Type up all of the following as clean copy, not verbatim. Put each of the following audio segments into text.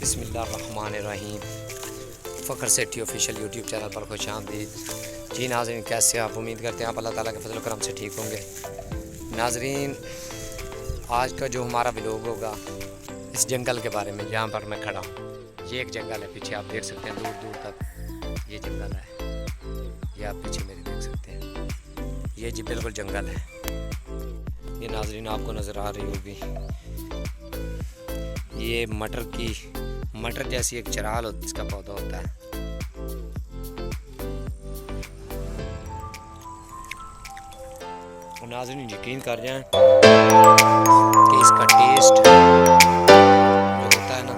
बिस्मिल्लाहिर्रहमानिर्रहीम। फ़ख्र सेठी official YouTube channel पर खुश आमदीद। जी नाज़रीन, कैसे आप? उम्मीद करते हैं आप अल्लाह ताला के फजल करम से ठीक होंगे। नाज़रीन, आज का जो हमारा व्लॉग होगा इस जंगल के बारे में, जहाँ पर मैं खड़ा हूँ। ये एक जंगल है, पीछे आप देख सकते हैं दूर दूर तक ये जंगल है। ये आप पीछे मेरे देख सकते हैं, ये जी बिल्कुल जंगल है। ये नाज़रीन आपको नज़र आ रही होगी, ये मटर जैसी एक चराल इसका पौधा होता है। और नाज़रीन यकीन कर जाएं कि इसका टेस्ट जो होता है ना,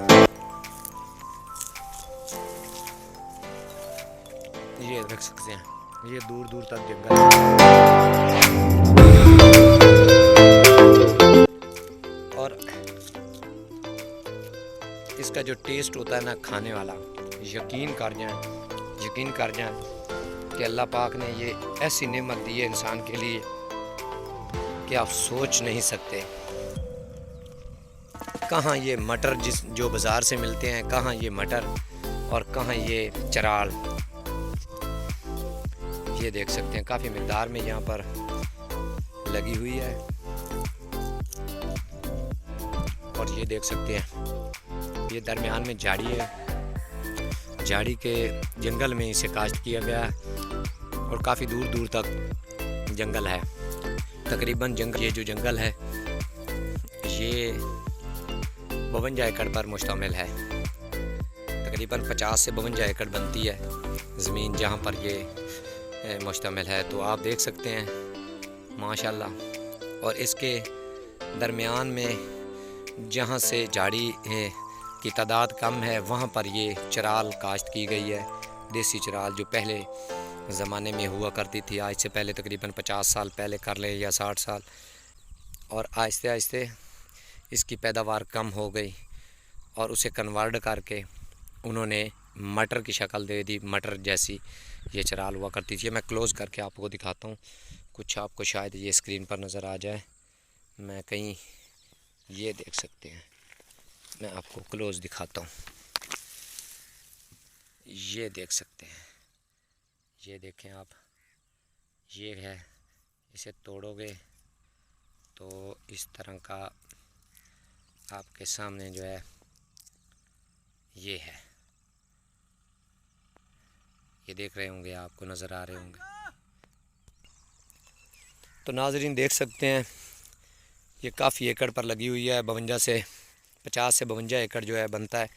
ये देख सकते हैं, ये दूर दूर तक जंगल है। और इसका जो टेस्ट होता है ना खाने वाला, यकीन कर जाएं कि अल्लाह पाक ने ये ऐसी नेमत दी है इंसान के लिए कि आप सोच नहीं सकते। कहाँ ये मटर जो बाज़ार से मिलते हैं, कहाँ ये मटर और कहाँ ये चराल। ये देख सकते हैं काफ़ी मिक़दार में यहाँ पर लगी हुई है। और ये देख सकते हैं, ये दरमियान में झाड़ी है, झाड़ी के जंगल में इसे काश्त किया गया है। और काफ़ी दूर दूर तक जंगल है। तकरीबन ये जो जंगल है ये 52 एकड़ पर मुश्तमिल है। तकरीबन 50 से 52 एकड़ बनती है ज़मीन जहाँ पर ये मुश्तमिल है। तो आप देख सकते हैं माशाल्लाह। और इसके दरमियान में जहाँ से झाड़ी की तादाद कम है, वहाँ पर ये चराल काश्त की गई है। देसी चराल जो पहले ज़माने में हुआ करती थी, आज से पहले तकरीबन 50 साल पहले कर लें या 60 साल। और आहिस्ते आहिस्ते इसकी पैदावार कम हो गई और उसे कन्वर्ट करके उन्होंने मटर की शक्ल दे दी। मटर जैसी ये चराल हुआ करती थी। मैं क्लोज़ करके आपको दिखाता हूँ, कुछ आपको शायद ये स्क्रीन पर नज़र आ जाए। मैं कहीं ये देख सकते हैं, मैं आपको क्लोज़ दिखाता हूँ। ये देख सकते हैं, ये देखें आप, ये है। इसे तोड़ोगे तो इस तरह का आपके सामने जो है ये है। ये देख रहे होंगे, आपको नज़र आ रहे होंगे। तो नाज़रीन देख सकते हैं, ये काफ़ी एकड़ पर लगी हुई है। 50 से 52 एकड़ जो है बनता है,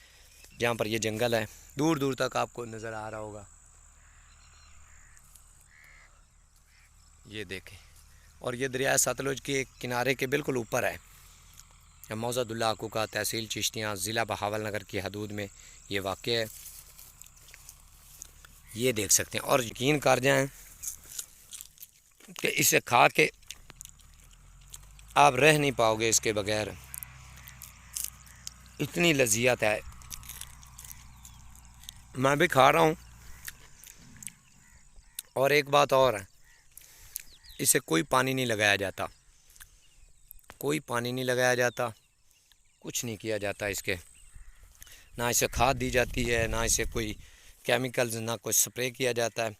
जहाँ पर ये जंगल है। दूर दूर तक आपको नज़र आ रहा होगा, ये देखें। और ये दरिया सतलुज के किनारे के बिल्कुल ऊपर है। मौज़ादुल्लाह का तहसील चिश्तियाँ, ज़िला बहावलनगर की हदूद में ये वाक़ है। ये देख सकते हैं। और यकीन कर जाएं कि इसे खा के आप रह नहीं पाओगे इसके बगैर, इतनी लज़ियत है। मैं भी खा रहा हूँ। और एक बात और है, इसे कोई पानी नहीं लगाया जाता, कोई पानी नहीं लगाया जाता, कुछ नहीं किया जाता इसके। ना इसे खाद दी जाती है, ना इसे कोई केमिकल्स, ना कुछ स्प्रे किया जाता है।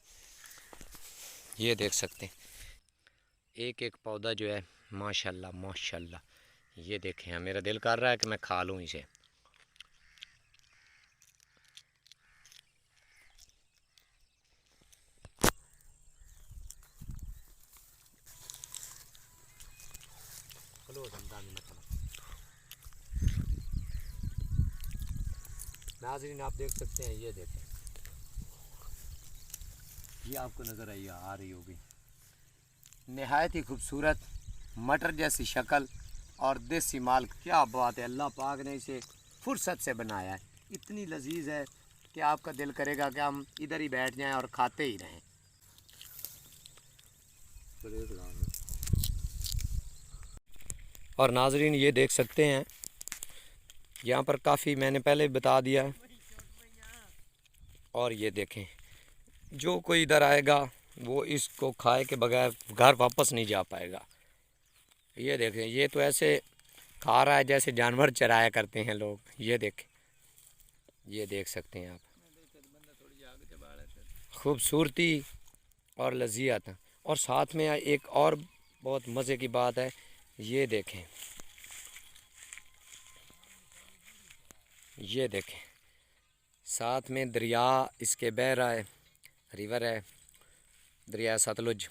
ये देख सकते हैं, एक एक पौधा जो है माशाल्लाह माशाल्लाह। ये देखें, मेरा दिल कर रहा है कि मैं खा लूँ इसे। नाज़रीन आप देख सकते हैं, ये देखें, ये आपको नज़र आ रही होगी। नहायत ही खूबसूरत मटर जैसी शक्ल और देसी माल। क्या बात है, अल्लाह पाक ने इसे फुर्सत से बनाया है। इतनी लजीज है कि आपका दिल करेगा कि हम इधर ही बैठ जाएं और खाते ही रहें। और नाजरीन ये देख सकते हैं, यहाँ पर काफ़ी मैंने पहले बता दिया है। और ये देखें, जो कोई इधर आएगा वो इसको खाए के बगैर घर वापस नहीं जा पाएगा। ये देखें, ये तो ऐसे खा रहा है जैसे जानवर चराया करते हैं लोग। ये देखें, ये देख सकते हैं आप, खूबसूरती और लज़ियत। और साथ में एक और बहुत मज़े की बात है, ये देखें, ये देखें, साथ में दरिया इसके बह रहा है, रिवर है, दरिया सतलुज।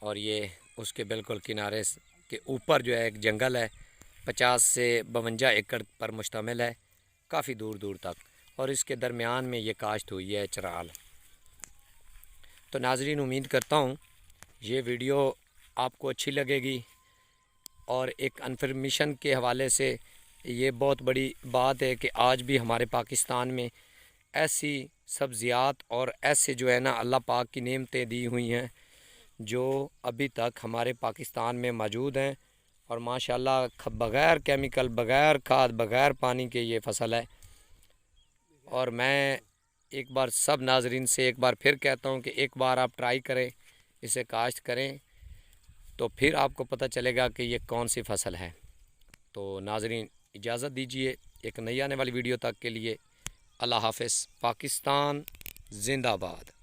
और ये उसके बिल्कुल किनारे के ऊपर जो है एक जंगल है, 50 से 52 एकड़ पर मुश्तमिल है, काफ़ी दूर दूर तक। और इसके दरमियान में ये काश्त हुई है चराल। तो नाज़रीन, उम्मीद करता हूँ ये वीडियो आपको अच्छी लगेगी। और एक इन्फॉर्मेशन के हवाले से ये बहुत बड़ी बात है कि आज भी हमारे पाकिस्तान में ऐसी सब्ज़ियात और ऐसे जो है ना अल्लाह पाक की नेमतें दी हुई हैं जो अभी तक हमारे पाकिस्तान में मौजूद हैं। और माशाल्लाह बग़ैर केमिकल, बग़ैर खाद, बग़ैर पानी के ये फसल है। और मैं एक बार सब नाजरीन से एक बार फिर कहता हूँ कि एक बार आप ट्राई करें, इसे काश्त करें, तो फिर आपको पता चलेगा कि ये कौन सी फसल है। तो नाजरीन, इजाज़त दीजिए एक नई आने वाली वीडियो तक के लिए। अल्लाह हाफ़िज़। पाकिस्तान ज़िंदाबाद।